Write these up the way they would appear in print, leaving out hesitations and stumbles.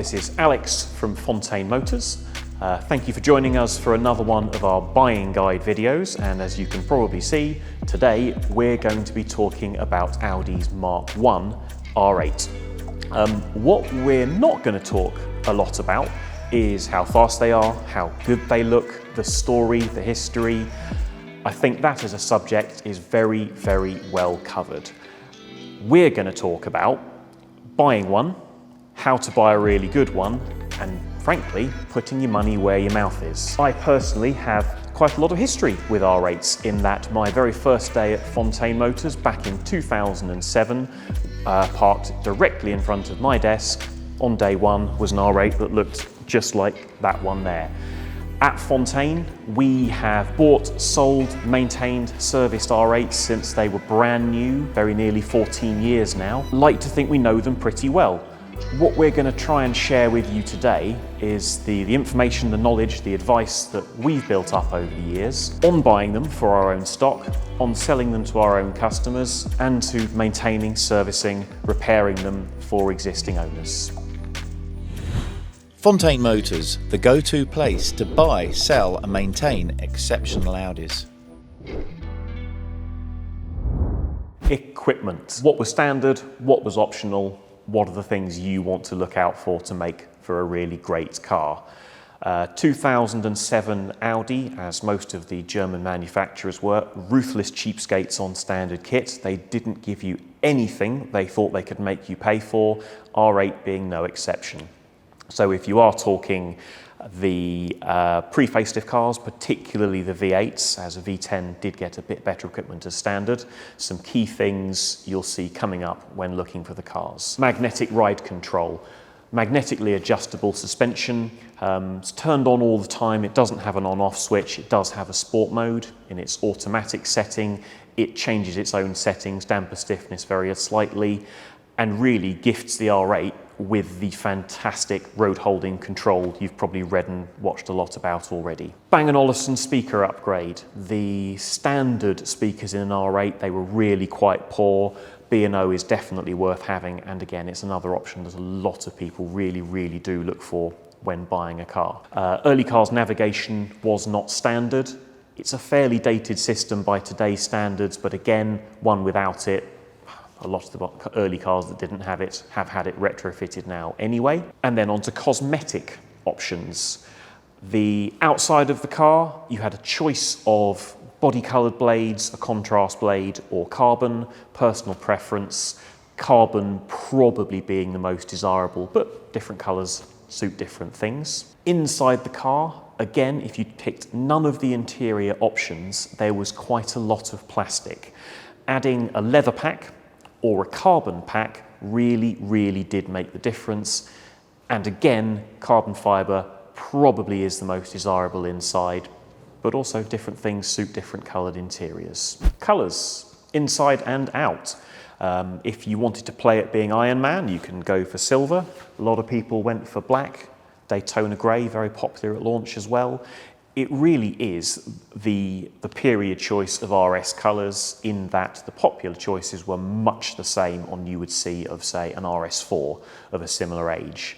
this is Alex from Fontain Motors. Thank you for joining us for another one of our buying guide videos, and as you can probably see, today we're going to be talking about Audi's Mk1 R8. What we're not going to talk a lot about is how fast they are, how good they look, the story, the history. I think that as a subject is very, very well covered. We're going to talk about buying one, how to buy a really good one, and frankly, putting your money where your mouth is. I personally have quite a lot of history with R8s in that my very first day at Fontain Motors back in 2007, parked directly in front of my desk on day one was an R8 that looked just like that one there. At Fontain, we have bought, sold, maintained, serviced R8s since they were brand new, very nearly 14 years now. Like to think we know them pretty well. What we're going to try and share with you today is the information, the knowledge, the advice that we've built up over the years on buying them for our own stock, on selling them to our own customers, and to maintaining, servicing, repairing them for existing owners. Fontain Motors, the go-to place to buy, sell and maintain exceptional Audis. Equipment. What was standard? What was optional? What are the things you want to look out for to make for a really great car? 2007 Audi, as most of the German manufacturers were, ruthless cheapskates on standard kit. They didn't give you anything they thought they could make you pay for, R8 being no exception. So if you are talking the pre-facelift cars, particularly the V8s, as a V10 did get a bit better equipment as standard, some key things you'll see coming up when looking for the cars. Magnetic ride control, magnetically adjustable suspension, it's turned on all the time, it doesn't have an on-off switch, it does have a sport mode in its automatic setting, it changes its own settings, damper stiffness very slightly, and really gifts the R8 with the fantastic road holding control you've probably read and watched a lot about already. Bang & Olufsen speaker upgrade. The standard speakers in an R8, they were really quite poor. B&O is definitely worth having, and again, it's another option that a lot of people really do look for when buying a car. Early cars navigation was not standard. It's a fairly dated system by today's standards, but again, one without it, a lot of the early cars that didn't have it have had it retrofitted now anyway. And then on to cosmetic options. The outside of the car, you had a choice of body-coloured blades, a contrast blade, or carbon. Personal preference, carbon probably being the most desirable, but different colours suit different things. Inside the car, again, if you picked none of the interior options, there was quite a lot of plastic. Adding a leather pack or a carbon pack really did make the difference. And again, carbon fibre probably is the most desirable inside, but also different things suit different coloured interiors. Colours, inside and out. If you wanted to play at being Iron Man, you can go for silver. A lot of people went for black. Daytona grey, very popular at launch as well. It really is the period choice of RS colours, in that the popular choices were much the same on you would see of, say, an RS4 of a similar age.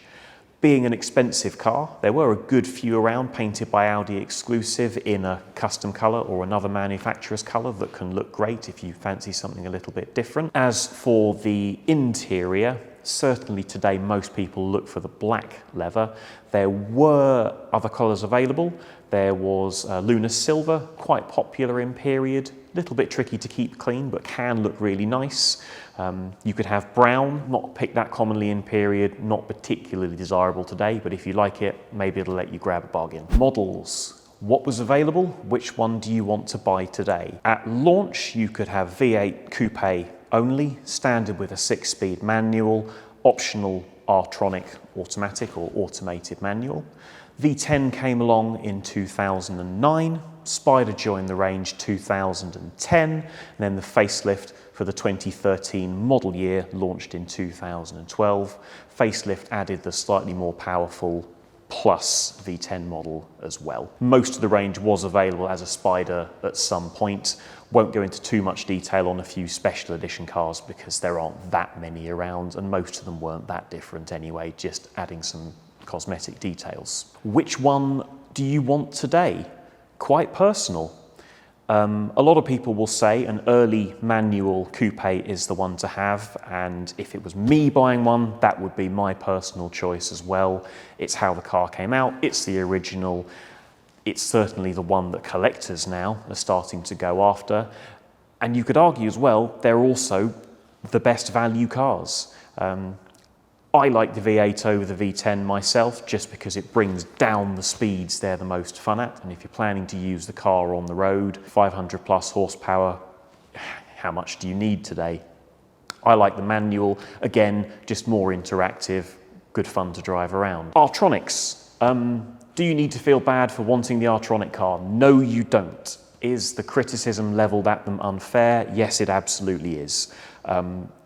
Being an expensive car, there were a good few around painted by Audi exclusive in a custom colour or another manufacturer's colour that can look great if you fancy something a little bit different. As for the interior, certainly today most people look for the black leather. There were other colours available. There was lunar silver, quite popular in period, a little bit tricky to keep clean, but can look really nice. You could have brown, not picked that commonly in period, not particularly desirable today, but if you like it, maybe it'll let you grab a bargain. Models. What was available? Which one do you want to buy today? At launch, you could have V8 coupe only, standard with a 6-speed manual, optional R-tronic automatic or automated manual. V10 came along in 2009, Spyder joined the range 2010, and then the facelift for the 2013 model year launched in 2012. Facelift added the slightly more powerful plus V10 model as well. Most of the range was available as a Spyder at some point. Won't go into too much detail on a few special edition cars because there aren't that many around, and most of them weren't that different anyway, just adding some cosmetic details. Which one do you want today? Quite personal. A lot of people will say an early manual coupe is the one to have, and if it was me buying one, that would be my personal choice as well. It's how the car came out, it's the original, it's certainly the one that collectors now are starting to go after, and you could argue as well, they're also the best value cars. I like the V8 over the V10 myself just because it brings down the speeds they're the most fun at, and if you're planning to use the car on the road, 500 plus horsepower, how much do you need today? I like the manual, again, just more interactive, good fun to drive around. R-tronics, do you need to feel bad for wanting the R-tronic car? No, you don't. Is the criticism levelled at them unfair? Yes, it absolutely is.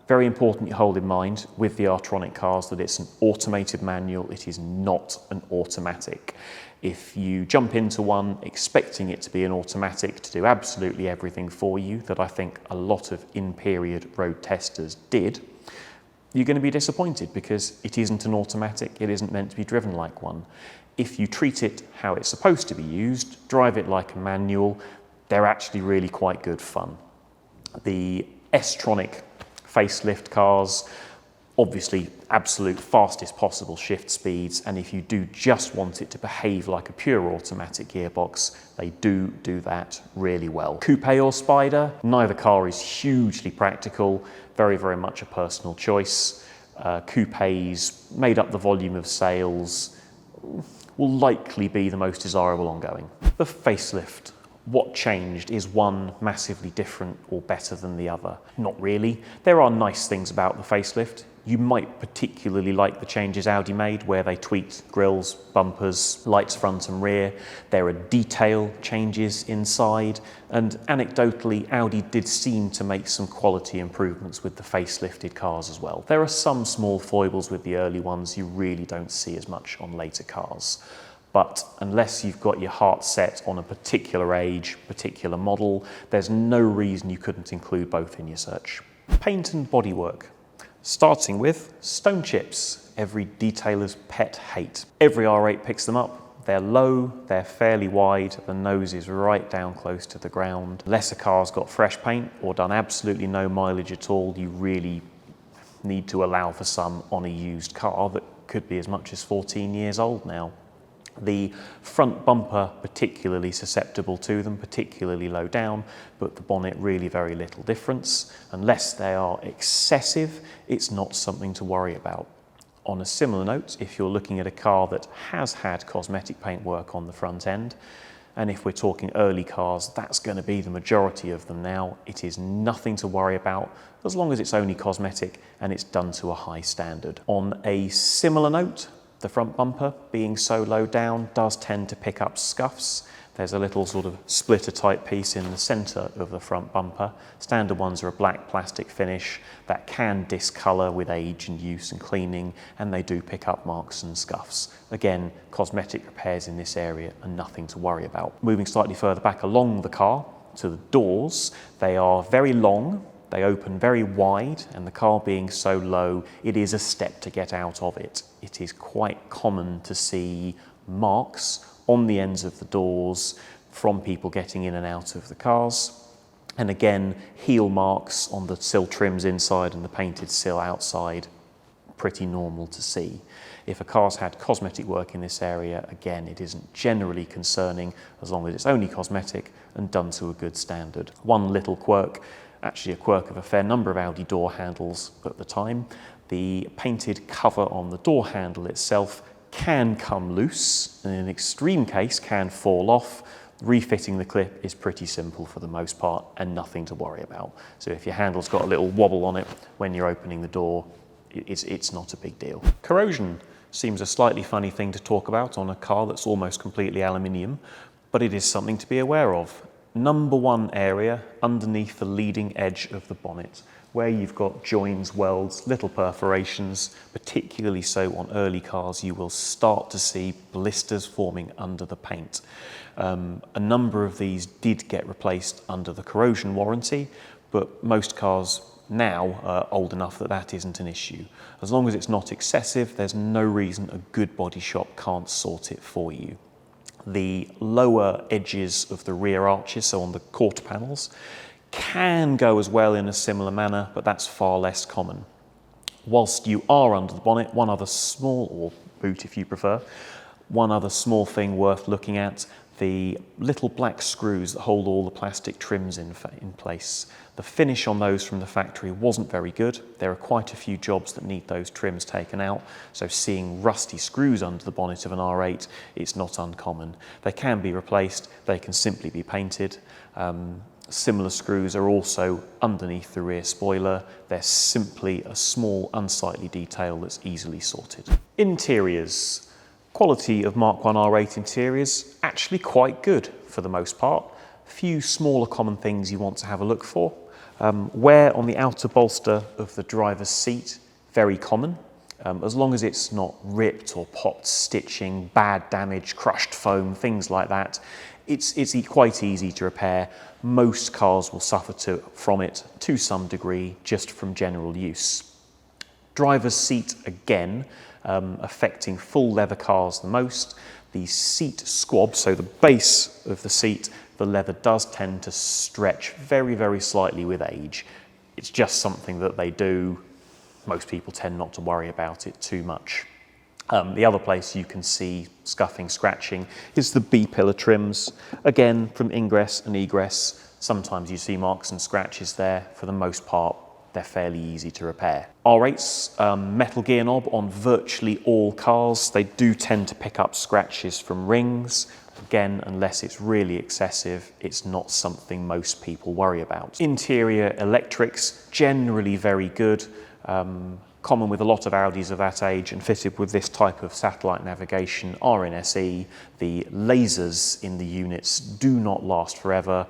Very important you hold in mind with the R-tronic cars that it's an automated manual, it is not an automatic. If you jump into one expecting it to be an automatic to do absolutely everything for you, that I think a lot of in-period road testers did, you're going to be disappointed because it isn't an automatic, it isn't meant to be driven like one. If you treat it how it's supposed to be used, drive it like a manual, they're actually really quite good fun. The S-tronic facelift cars, obviously absolute fastest possible shift speeds, and if you do just want it to behave like a pure automatic gearbox, they do that really well. Coupe or Spyder, neither car is hugely practical, very much a personal choice. Coupes made up the volume of sales, will likely be the most desirable ongoing. The facelift. What changed? Is one massively different or better than the other? Not really. There are nice things about the facelift. You might particularly like the changes Audi made where they tweaked grills, bumpers, lights front and rear. There are detail changes inside, and anecdotally Audi did seem to make some quality improvements with the facelifted cars as well. There are some small foibles with the early ones you really don't see as much on later cars. But unless you've got your heart set on a particular age, particular model, there's no reason you couldn't include both in your search. Paint and bodywork. Starting with stone chips, every detailer's pet hate. Every R8 picks them up. They're low, they're fairly wide, the nose is right down close to the ground. Unless a car's got fresh paint or done absolutely no mileage at all, you really need to allow for some on a used car that could be as much as 14 years old now. The front bumper particularly susceptible to them, particularly low down, but the bonnet really very little difference. Unless they are excessive, it's not something to worry about. On a similar note, if you're looking at a car that has had cosmetic paint work on the front end, and if we're talking early cars, that's going to be the majority of them now. It is nothing to worry about as long as it's only cosmetic and it's done to a high standard. On a similar note, the front bumper, being so low down, does tend to pick up scuffs. There's a little sort of splitter type piece in the centre of the front bumper. Standard ones are a black plastic finish that can discolour with age and use and cleaning, and they do pick up marks and scuffs. Again, cosmetic repairs in this area are nothing to worry about. Moving slightly further back along the car to the doors, they are very long. They open very wide, and the car being so low, it is a step to get out of it. It is quite common to see marks on the ends of the doors from people getting in and out of the cars. And again, heel marks on the sill trims inside and the painted sill outside, pretty normal to see. If a car's had cosmetic work in this area, again, it isn't generally concerning as long as it's only cosmetic and done to a good standard. One little quirk, actually a quirk of a fair number of Audi door handles at the time, the painted cover on the door handle itself can come loose, and in an extreme case can fall off. Refitting the clip is pretty simple for the most part and nothing to worry about. So if your handle's got a little wobble on it when you're opening the door, it's not a big deal. Corrosion seems a slightly funny thing to talk about on a car that's almost completely aluminium, but it is something to be aware of. Number one area underneath the leading edge of the bonnet. Where you've got joins, welds, little perforations, particularly so on early cars, you will start to see blisters forming under the paint. A number of these did get replaced under the corrosion warranty, but most cars now are old enough that that isn't an issue. As long as it's not excessive, there's no reason a good body shop can't sort it for you. The lower edges of the rear arches, so on the quarter panels, can go as well in a similar manner, but that's far less common. Whilst you are under the bonnet, one other small, or boot if you prefer, one other small thing worth looking at, the little black screws that hold all the plastic trims in place. The finish on those from the factory wasn't very good. There are quite a few jobs that need those trims taken out, so seeing rusty screws under the bonnet of an R8, it's not uncommon. They can be replaced, they can simply be painted. Similar screws are also underneath the rear spoiler. They're simply a small, unsightly detail that's easily sorted. Interiors. Quality of Mark 1 R8 interiors, actually quite good for the most part. A few smaller common things you want to have a look for. Wear on the outer bolster of the driver's seat, very common. As long as it's not ripped or popped stitching, bad damage, crushed foam, things like that, it's quite easy to repair. Most cars will suffer from it to some degree just from general use. Driver's seat, again, affecting full leather cars the most. The seat squab, so the base of the seat, the leather does tend to stretch very, very slightly with age. It's just something that they do. Most people tend not to worry about it too much. The other place you can see scuffing, scratching is the B-pillar trims. Again, from ingress and egress, sometimes you see marks and scratches there. For the most part, they're fairly easy to repair. R8's metal gear knob on virtually all cars, they do tend to pick up scratches from rings. Again, unless it's really excessive, it's not something most people worry about. Interior electrics, generally very good. Common with a lot of Audis of that age and fitted with this type of satellite navigation are in SE. The lasers in the units do not last forever.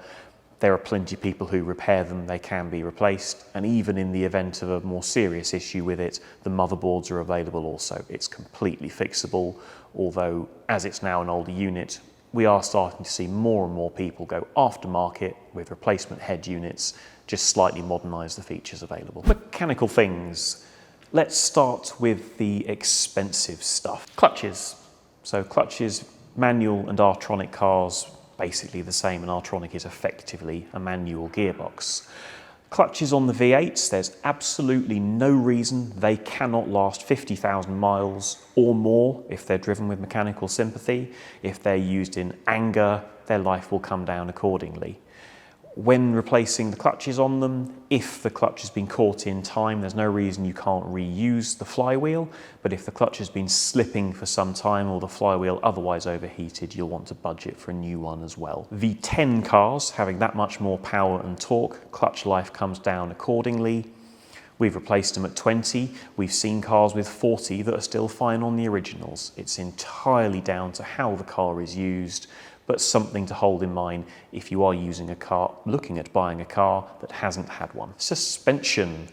There are plenty of people who repair them, they can be replaced, and even in the event of a more serious issue with it, the motherboards are available also. It's completely fixable, although as it's now an older unit, we are starting to see more and more people go aftermarket with replacement head units, just slightly modernise the features available. Mechanical things. Let's start with the expensive stuff. Clutches. So clutches, manual and R-tronic cars, basically the same, and R-tronic is effectively a manual gearbox. Clutches on the V8s, there's absolutely no reason they cannot last 50,000 miles or more if they're driven with mechanical sympathy. If they're used in anger, their life will come down accordingly. When replacing the clutches on them, if the clutch has been caught in time, there's no reason you can't reuse the flywheel, but if the clutch has been slipping for some time or the flywheel otherwise overheated, you'll want to budget for a new one as well. V10 cars, having that much more power and torque, clutch life comes down accordingly. We've replaced them at 20. We've seen cars with 40 that are still fine on the originals. It's entirely down to how the car is used, but something to hold in mind if you are using a car, looking at buying a car that hasn't had one. Suspension,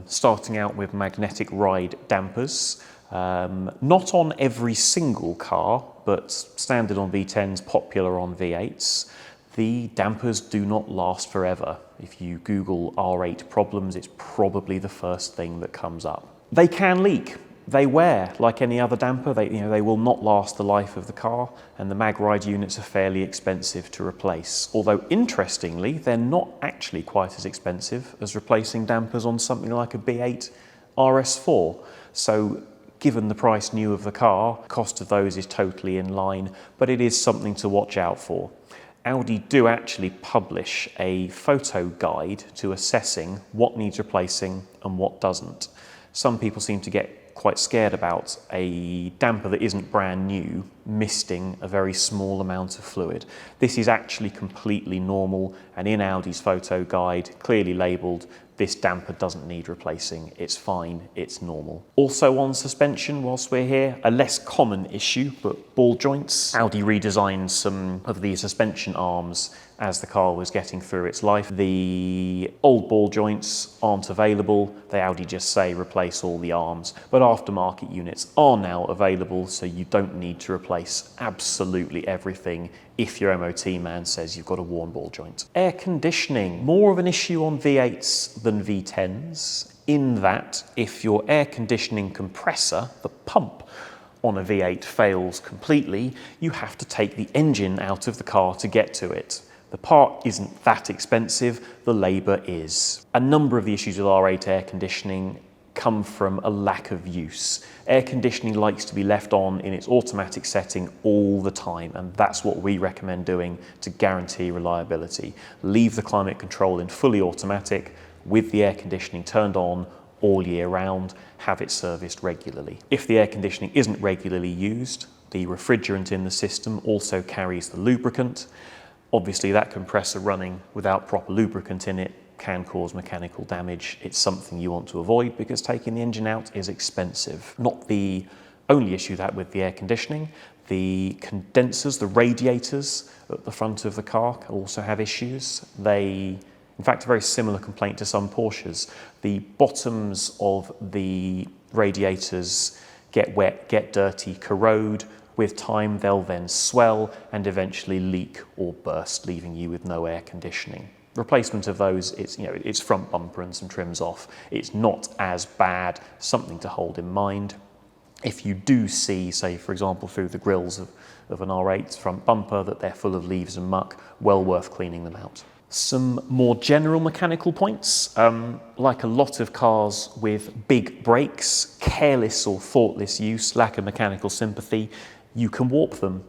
starting out with magnetic ride dampers. Not on every single car, but standard on V10s, popular on V8s. The dampers do not last forever. If you Google R8 problems, it's probably the first thing that comes up. They can leak. They wear like any other damper. They will not last the life of the car, and the mag ride units are fairly expensive to replace. Although interestingly, they're not actually quite as expensive as replacing dampers on something like a B8 RS4. So given the price new of the car, cost of those is totally in line, but it is something to watch out for. Audi do actually publish a photo guide to assessing what needs replacing and what doesn't. Some people seem to get quite scared about a damper that isn't brand new misting a very small amount of fluid. This is actually completely normal, and in Audi's photo guide, clearly labelled, this damper doesn't need replacing, it's fine, it's normal. Also on suspension, whilst we're here, a less common issue, but ball joints. Audi redesigned some of the suspension arms as the car was getting through its life. The old ball joints aren't available. They Audi just say replace all the arms, but aftermarket units are now available, so you don't need to replace absolutely everything if your MOT man says you've got a worn ball joint. Air conditioning, more of an issue on V8s than V10s, in that if your air conditioning compressor, the pump on a V8 fails completely, you have to take the engine out of the car to get to it. The part isn't that expensive, the labour is. A number of the issues with R8 air conditioning come from a lack of use. Air conditioning likes to be left on in its automatic setting all the time, and that's what we recommend doing to guarantee reliability. Leave the climate control in fully automatic with the air conditioning turned on all year round, have it serviced regularly. If the air conditioning isn't regularly used, the refrigerant in the system also carries the lubricant. Obviously, that compressor running without proper lubricant in it can cause mechanical damage. It's something you want to avoid because taking the engine out is expensive. Not the only issue that with the air conditioning. The condensers, the radiators at the front of the car also have issues. In fact, a very similar complaint to some Porsches. The bottoms of the radiators get wet, get dirty, corrode. With time, they'll then swell and eventually leak or burst, leaving you with no air conditioning. Replacement of those, it's front bumper and some trims off. It's not as bad, something to hold in mind. If you do see, say, for example, through the grills of an R8 front bumper that they're full of leaves and muck, well worth cleaning them out. Some more general mechanical points, like a lot of cars with big brakes, careless or thoughtless use, lack of mechanical sympathy, you can warp them.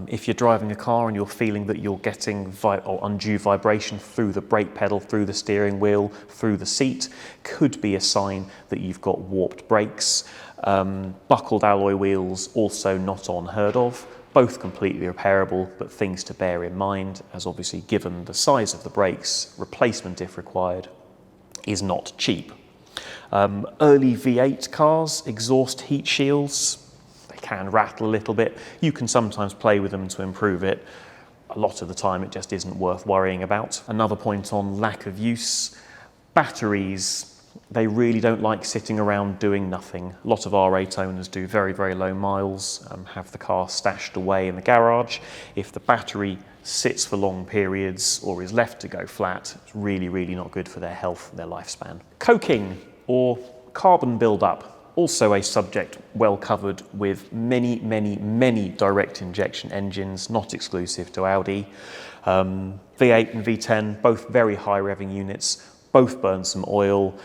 If you're driving a car and you're feeling that you're getting undue vibration through the brake pedal, through the steering wheel, through the seat, could be a sign that you've got warped brakes. Buckled alloy wheels, also not unheard of. Both completely repairable, but things to bear in mind, as obviously given the size of the brakes, replacement if required is not cheap. Early V8 cars, exhaust heat shields, they can rattle a little bit. You can sometimes play with them to improve it. A lot of the time it just isn't worth worrying about. Another point on lack of use, batteries. They really don't like sitting around doing nothing. A lot of R8 owners do very, very low miles, have the car stashed away in the garage. If the battery sits for long periods or is left to go flat, it's really, really not good for their health and their lifespan. Coking or carbon build-up, also a subject well covered with many, many, many direct injection engines, not exclusive to Audi. V8 and V10, both very high revving units, both burn some oil.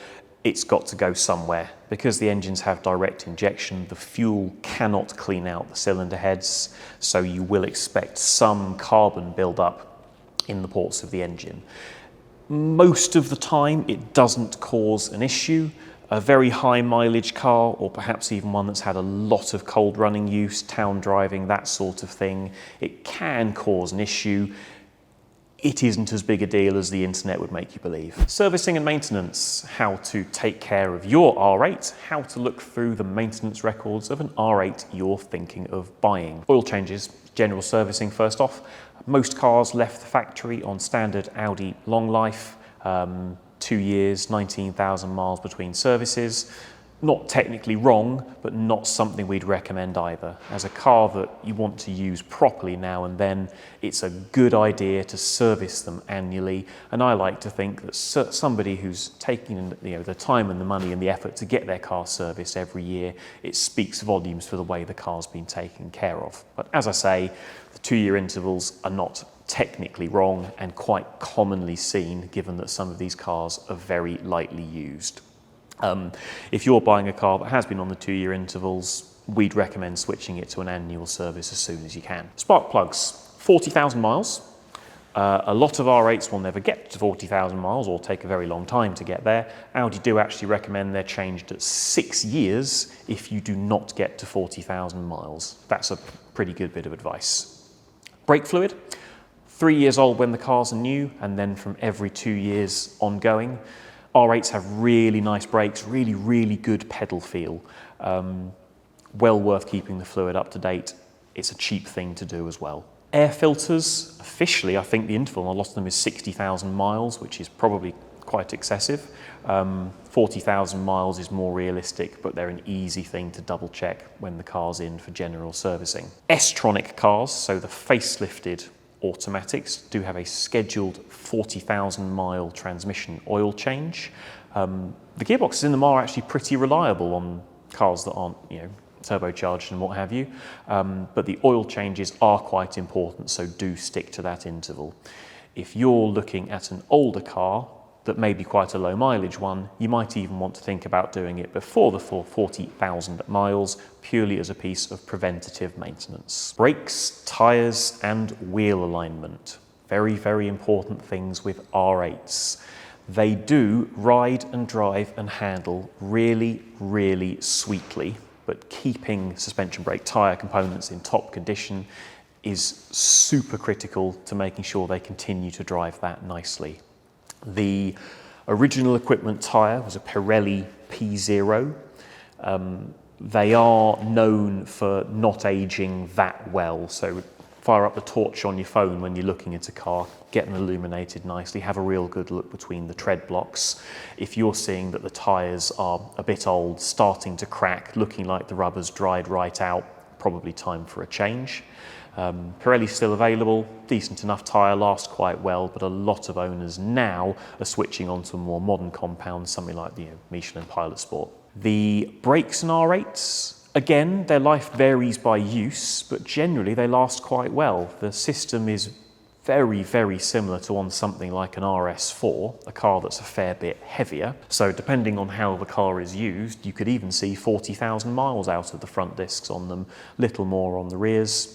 It's got to go somewhere. Because the engines have direct injection, the fuel cannot clean out the cylinder heads, so you will expect some carbon build-up in the ports of the engine. Most of the time, it doesn't cause an issue. A very high mileage car, or perhaps even one that's had a lot of cold running use, town driving, that sort of thing, it can cause an issue. It isn't as big a deal as the internet would make you believe. Servicing and maintenance, how to take care of your R8, how to look through the maintenance records of an R8 you're thinking of buying. Oil changes, general servicing first off. Most cars left the factory on standard Audi long life, 2 years, 19,000 miles between services. Not technically wrong, but not something we'd recommend either. As a car that you want to use properly now and then, it's a good idea to service them annually. And I like to think that somebody who's taking the time and the money and the effort to get their car serviced every year, it speaks volumes for the way the car's been taken care of. But as I say, the 2-year intervals are not technically wrong and quite commonly seen, given that some of these cars are very lightly used. If you're buying a car that has been on the 2-year intervals, we'd recommend switching it to an annual service as soon as you can. Spark plugs, 40,000 miles. A lot of R8s will never get to 40,000 miles or take a very long time to get there. Audi do actually recommend they're changed at 6 years if you do not get to 40,000 miles. That's a pretty good bit of advice. Brake fluid, 3 years old when the cars are new, and then from every 2 years ongoing. R8s have really nice brakes, really good pedal feel. Well worth keeping the fluid up to date. It's a cheap thing to do as well. Air filters, officially, I think the interval on a lot of them is 60,000 miles, which is probably quite excessive. 40,000 miles is more realistic, but they're an easy thing to double check when the car's in for general servicing. S-tronic cars, so the facelifted automatics, do have a scheduled 40,000 mile transmission oil change. The gearboxes in them are actually pretty reliable on cars that aren't, turbocharged and what have you, but the oil changes are quite important, so do stick to that interval. If you're looking at an older car that may be quite a low mileage one, you might even want to think about doing it before the full 40,000 miles, purely as a piece of preventative maintenance. Brakes, tyres and wheel alignment. Very important things with R8s. They do ride and drive and handle really sweetly, but keeping suspension brake tyre components in top condition is super critical to making sure they continue to drive that nicely. The original equipment tyre was a Pirelli P0. They are known for not aging that well, so fire up the torch on your phone when you're looking at a car, get them illuminated nicely, have a real good look between the tread blocks. If you're seeing that the tyres are a bit old, starting to crack, looking like the rubber's dried right out, probably time for a change. Pirelli's still available, decent enough tyre, lasts quite well, but a lot of owners now are switching on to a more modern compound, something like the Michelin Pilot Sport. The brakes in R8s, again, their life varies by use, but generally they last quite well. The system is very similar to on something like an RS4, a car that's a fair bit heavier. So depending on how the car is used, you could even see 40,000 miles out of the front discs on them, little more on the rears.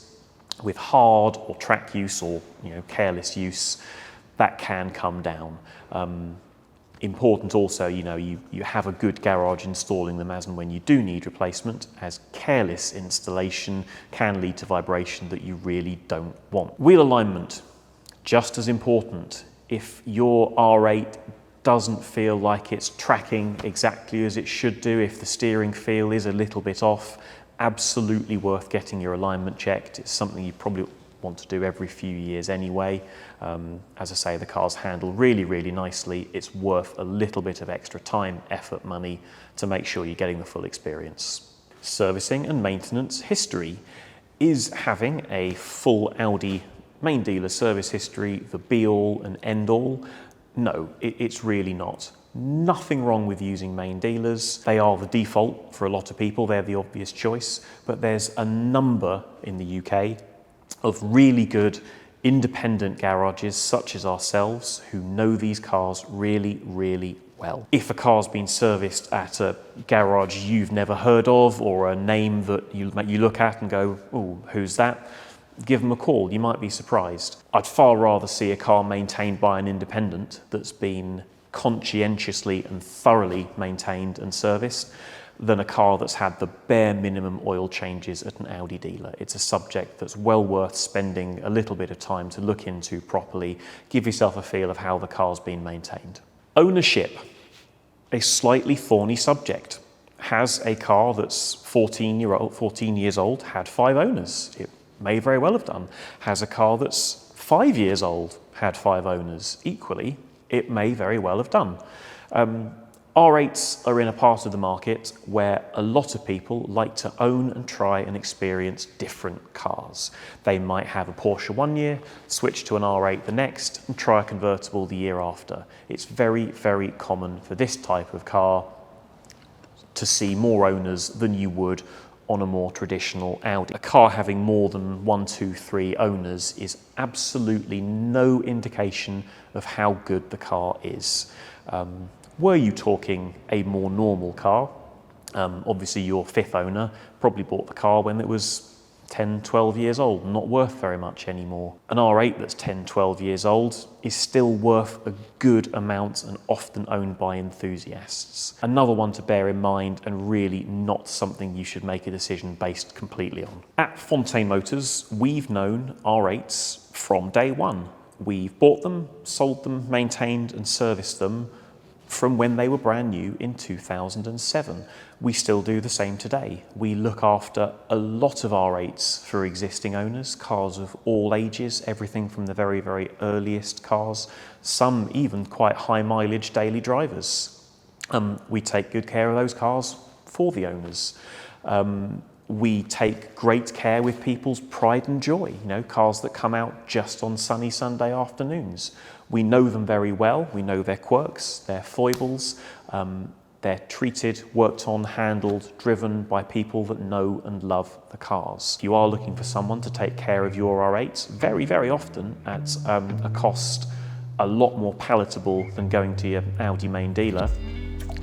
With hard or track use or careless use, that can come down. Important also, you have a good garage installing them as and when you do need replacement, as careless installation can lead to vibration that you really don't want. Wheel alignment, just as important. If your R8 doesn't feel like it's tracking exactly as it should do, if the steering feel is a little bit off, absolutely worth getting your alignment checked. It's something you probably want to do every few years anyway. As I say, the cars handle really nicely. It's worth a little bit of extra time, effort, money to make sure you're getting the full experience. Servicing and maintenance history. Is having a full Audi main dealer service history the be-all and end-all? No, it's really not. Nothing wrong with using main dealers. They are the default for a lot of people. They're the obvious choice, but there's a number in the UK of really good independent garages such as ourselves who know these cars really well. If a car's been serviced at a garage you've never heard of, or a name that you look at and go, "Ooh, who's that?" give them a call. You might be surprised. I'd far rather see a car maintained by an independent that's been conscientiously and thoroughly maintained and serviced than a car that's had the bare minimum oil changes at an Audi dealer. It's a subject that's well worth spending a little bit of time to look into properly, give yourself a feel of how the car's been maintained. Ownership, a slightly thorny subject. Has a car that's 14 years old had 5 owners? It may very well have done. Has a car that's 5 years old had 5 owners? Equally, it may very well have done. R8s are in a part of the market where a lot of people like to own and try and experience different cars. They might have a Porsche one year, switch to an R8 the next, and try a convertible the year after. It's very common for this type of car to see more owners than you would on a more traditional Audi. A car having more than 1, 2, 3 owners is absolutely no indication of how good the car is. Were you talking a more normal car, obviously your 5th owner probably bought the car when it was 10, 12 years old, not worth very much anymore. An R8 that's 10, 12 years old is still worth a good amount and often owned by enthusiasts. Another one to bear in mind, and really not something you should make a decision based completely on. At Fontain Motors, we've known R8s from day one. We've bought them, sold them, maintained and serviced them from when they were brand new in 2007. We still do the same today. We look after a lot of R8s for existing owners, cars of all ages, everything from the very, very earliest cars, some even quite high mileage daily drivers. We take good care of those cars for the owners. We take great care with people's pride and joy, cars that come out just on sunny Sunday afternoons. We know them very well. We know their quirks, their foibles. They're treated, worked on, handled, driven by people that know and love the cars. If you are looking for someone to take care of your R8s, very, very often at a cost a lot more palatable than going to your Audi main dealer,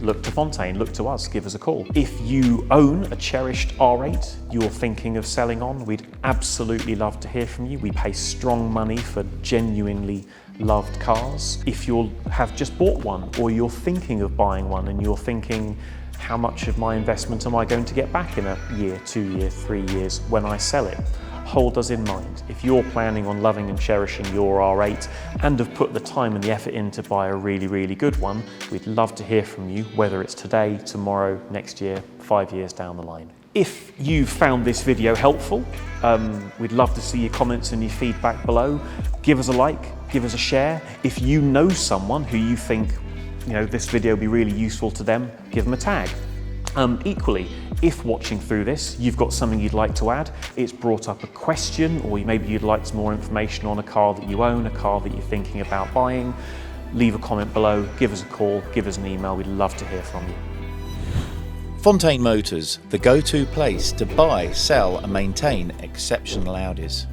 look to Fontain, look to us, give us a call. If you own a cherished R8 you're thinking of selling on, we'd absolutely love to hear from you. We pay strong money for genuinely loved cars. If you have just bought one, or you're thinking of buying one and you're thinking, how much of my investment am I going to get back in a year, 2 years, 3 years when I sell it? Hold us in mind. If you're planning on loving and cherishing your R8 and have put the time and the effort in to buy a really, really good one, we'd love to hear from you, whether it's today, tomorrow, next year, 5 years down the line. If you found this video helpful, we'd love to see your comments and your feedback below. Give us a like, give us a share. If you know someone who you think this video would be really useful to them, give them a tag. Equally, if watching through this, you've got something you'd like to add, it's brought up a question, or maybe you'd like some more information on a car that you own, a car that you're thinking about buying, leave a comment below, give us a call, give us an email, we'd love to hear from you. Fontain Motors, the go-to place to buy, sell and maintain exceptional Audis.